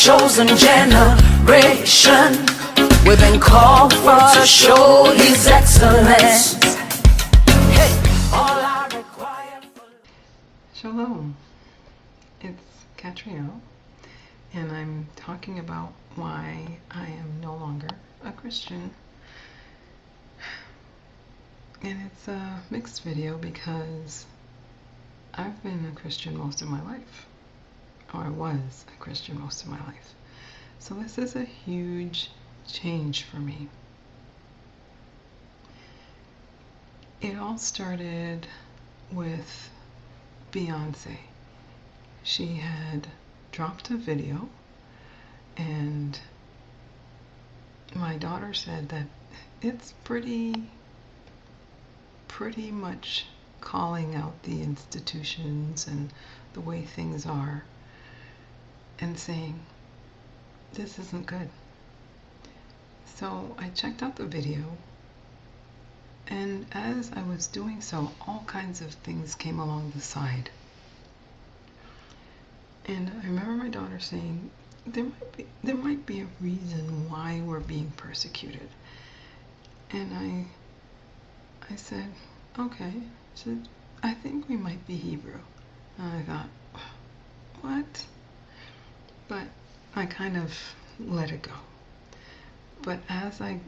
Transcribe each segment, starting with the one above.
chosen generation. We've been called for to show His excellence. Hey, all I require for... Shalom, it's Catriel, and I'm talking about why I am no longer a Christian. And it's a mixed video because I've been a Christian most of my life, or I was a Christian most of my life. So this is a huge change for me. It all started with Beyonce. She had dropped a video, and my daughter said that it's pretty much calling out the institutions and the way things are and saying, this isn't good. So I checked out the video, and as I was doing so, all kinds of things came along the side. And I remember my daughter saying, there might be a reason why we're being persecuted. And I said, okay. She said, I think we might be Hebrew. And I thought, what? But I kind of let it go. But as I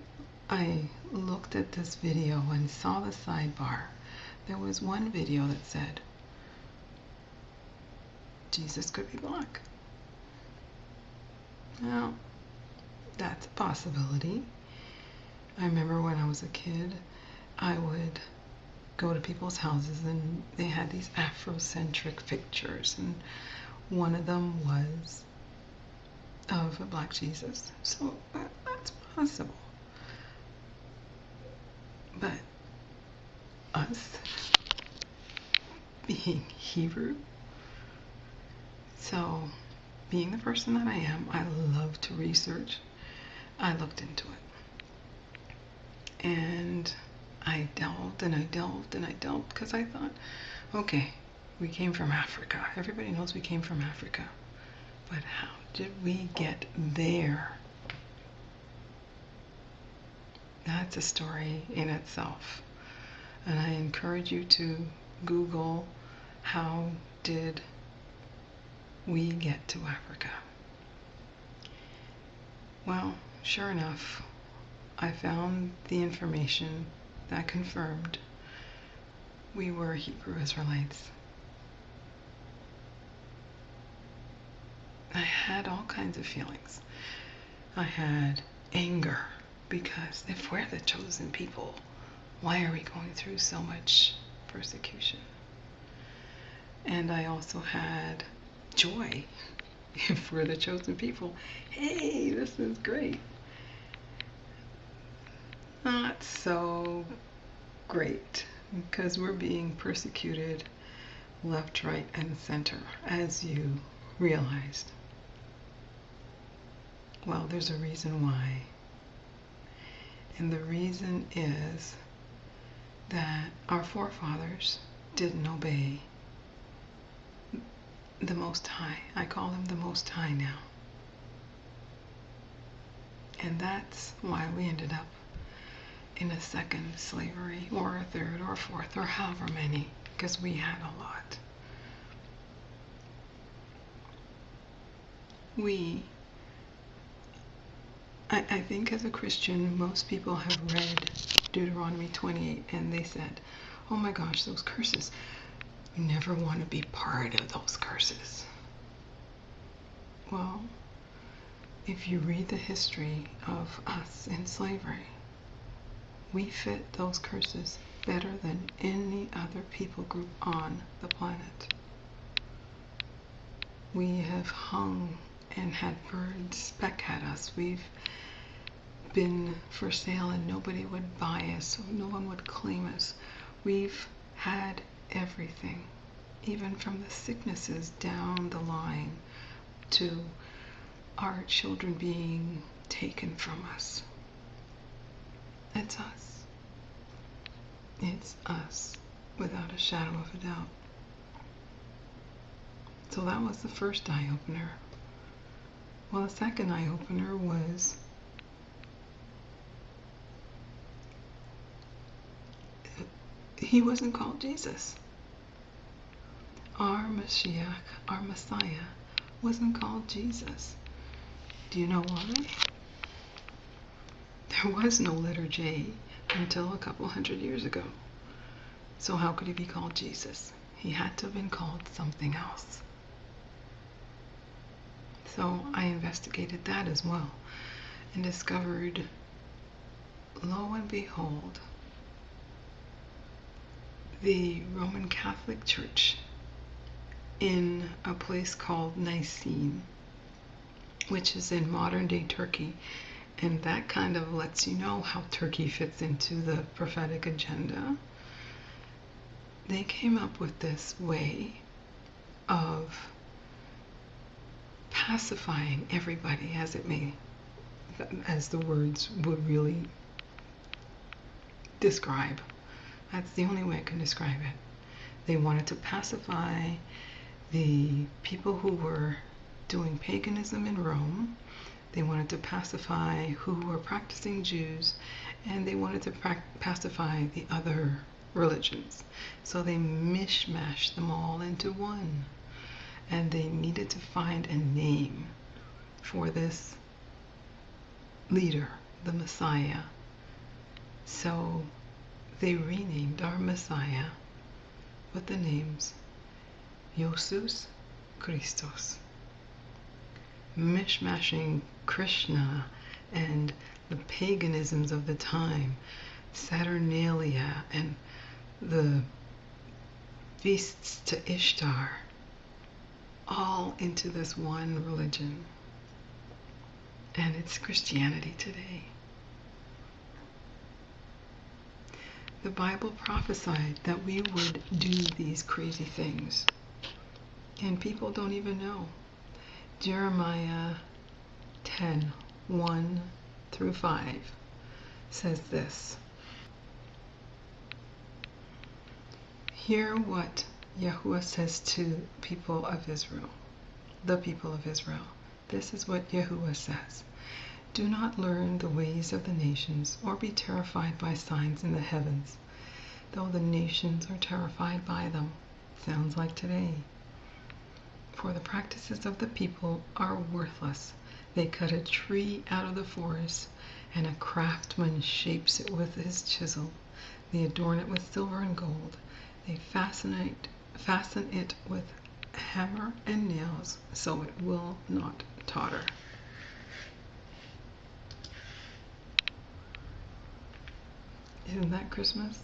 looked at this video and saw the sidebar, there was one video that said, Jesus could be black. Now, that's a possibility. I remember when I was a kid, I would go to people's houses and they had these Afrocentric pictures, and one of them was of a black Jesus. So that's possible. But us being Hebrew, so being the person that I am, I love to research. I looked into it. And I delved and I delved and I delved because I thought, okay, we came from Africa. Everybody knows we came from Africa. But how did we get there? That's a story in itself. And I encourage you to Google, how did we get to Africa? Well, sure enough, I found the information that confirmed we were Hebrew Israelites. I had all kinds of feelings. I had anger, because if we're the chosen people, why are we going through so much persecution? And I also had joy. If we're the chosen people, hey, this is great. Not so great, because we're being persecuted left, right, and center, as you realized. Well, there's a reason why. And the reason is that our forefathers didn't obey the Most High. I call him the Most High now. And that's why we ended up in a second slavery, or a third, or a fourth, or however many, because we had a lot. I think as a Christian, most people have read Deuteronomy 28, and they said, oh my gosh, those curses. You never want to be part of those curses. Well, if you read the history of us in slavery, we fit those curses better than any other people group on the planet. We have hung and had birds peck at us. We've been for sale and nobody would buy us, so no one would claim us. We've had everything, even from the sicknesses down the line to our children being taken from us. It's us. It's us, without a shadow of a doubt. So that was the first eye-opener. Well, the second eye-opener was he wasn't called Jesus. Our Mashiach, our Messiah, wasn't called Jesus. Do you know why? There was no letter J until a couple hundred years ago. So how could he be called Jesus? He had to have been called something else. So I investigated that as well and discovered, lo and behold, the Roman Catholic Church in a place called Nicene, which is in modern-day Turkey, and that kind of lets you know how Turkey fits into the prophetic agenda. They came up with this way of pacifying everybody, as the words would really describe. That's the only way I can describe it. They wanted to pacify the people who were doing paganism in Rome. They wanted to pacify who were practicing Jews, and they wanted to pacify the other religions. So they mishmashed them all into one. And they needed to find a name for this leader, the Messiah. So they renamed our Messiah with the names Jesus Christos, mishmashing Krishna and the paganisms of the time, Saturnalia and the feasts to Ishtar, all into this one religion. And it's Christianity today. The Bible prophesied that we would do these crazy things, and people don't even know. Jeremiah 10:1-5 says this: Hear what Yahuwah says to people of Israel, the people of Israel. This is what Yahuwah says: Do not learn the ways of the nations, or be terrified by signs in the heavens, though the nations are terrified by them. Sounds like today. For the practices of the people are worthless. They cut a tree out of the forest, and a craftsman shapes it with his chisel. They adorn it with silver and gold. They fasten it with hammer and nails, so it will not totter. Isn't that Christmas?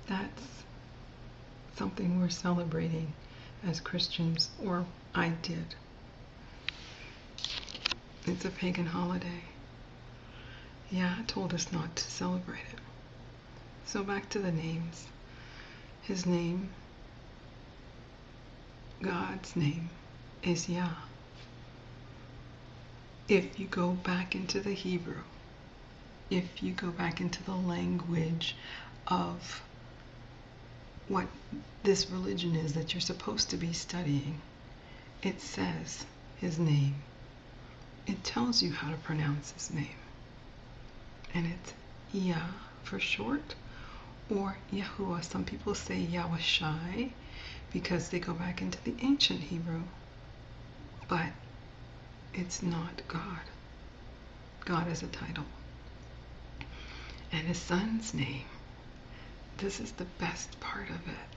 That's something we're celebrating as Christians, or I did. It's a pagan holiday. Yeah, it told us not to celebrate it. So back to the names. His name, God's name, is Yah. If you go back into the Hebrew, if you go back into the language of what this religion is that you're supposed to be studying, it says his name. It tells you how to pronounce his name. And it's Yah for short, or Yahuwah. Some people say Yahushai because they go back into the ancient Hebrew. But it's not God. God is a title. And his son's name, this is the best part of it.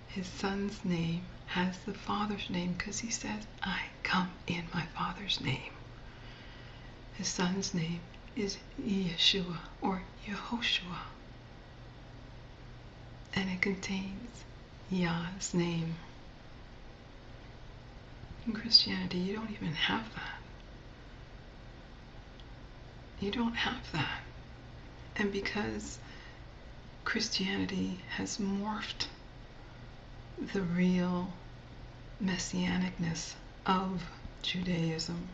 His son's name has the Father's name because he says, I come in my Father's name. His son's name is Yeshua, or Yehoshua. And it contains Yah's name. In Christianity, you don't even have that. You don't have that. And because Christianity has morphed the real messianicness of Judaism,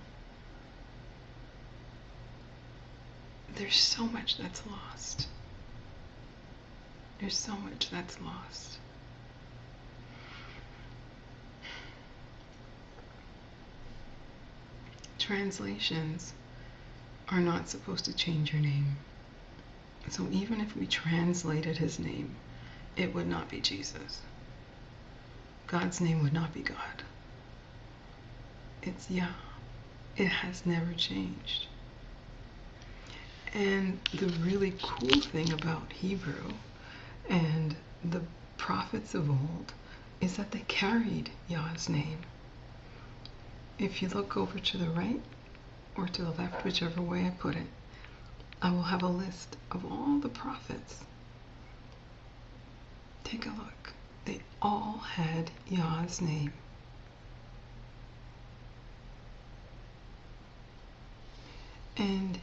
there's so much that's lost. There's so much that's lost. translations are not supposed to change your name. So even if we translated his name, it would not be Jesus. God's name would not be God. It's Yah. It has never changed. And the really cool thing about Hebrew and the prophets of old is that they carried Yah's name. If you look over to the right or to the left, whichever way I put it, I will have a list of all the prophets. Take a look. They all had Yah's name. And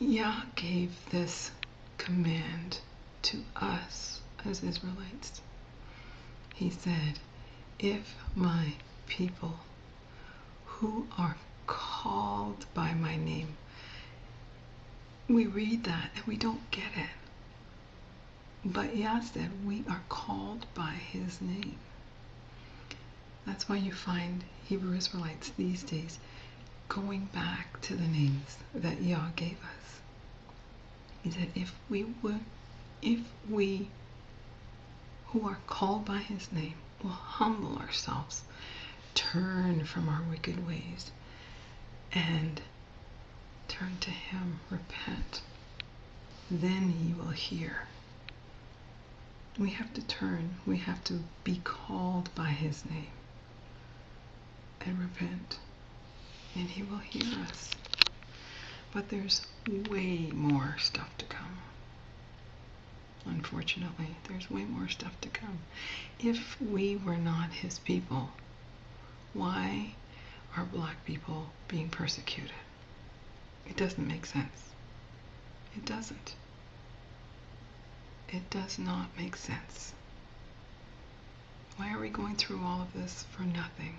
Yah gave this command to us as Israelites. He said, if my people who are called by my name, we read that and we don't get it. But Yah said we are called by his name. That's why you find Hebrew Israelites these days going back to the names that Yah gave us. He said, if we who are called by his name will humble ourselves, turn from our wicked ways, and turn to him, repent, then he will hear. We have to turn. We have to be called by his name and repent, and he will hear us. But there's way more stuff to come. Unfortunately, there's way more stuff to come. If we were not his people, why are black people being persecuted? It doesn't make sense. It doesn't. It does not make sense. Why are we going through all of this for nothing?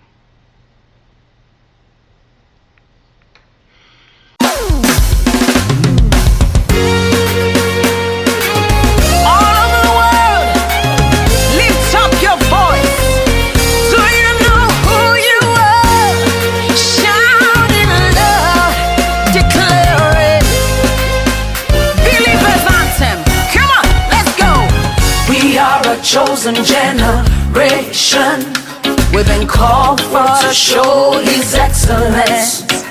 Chosen generation, we've been called for to show his excellence.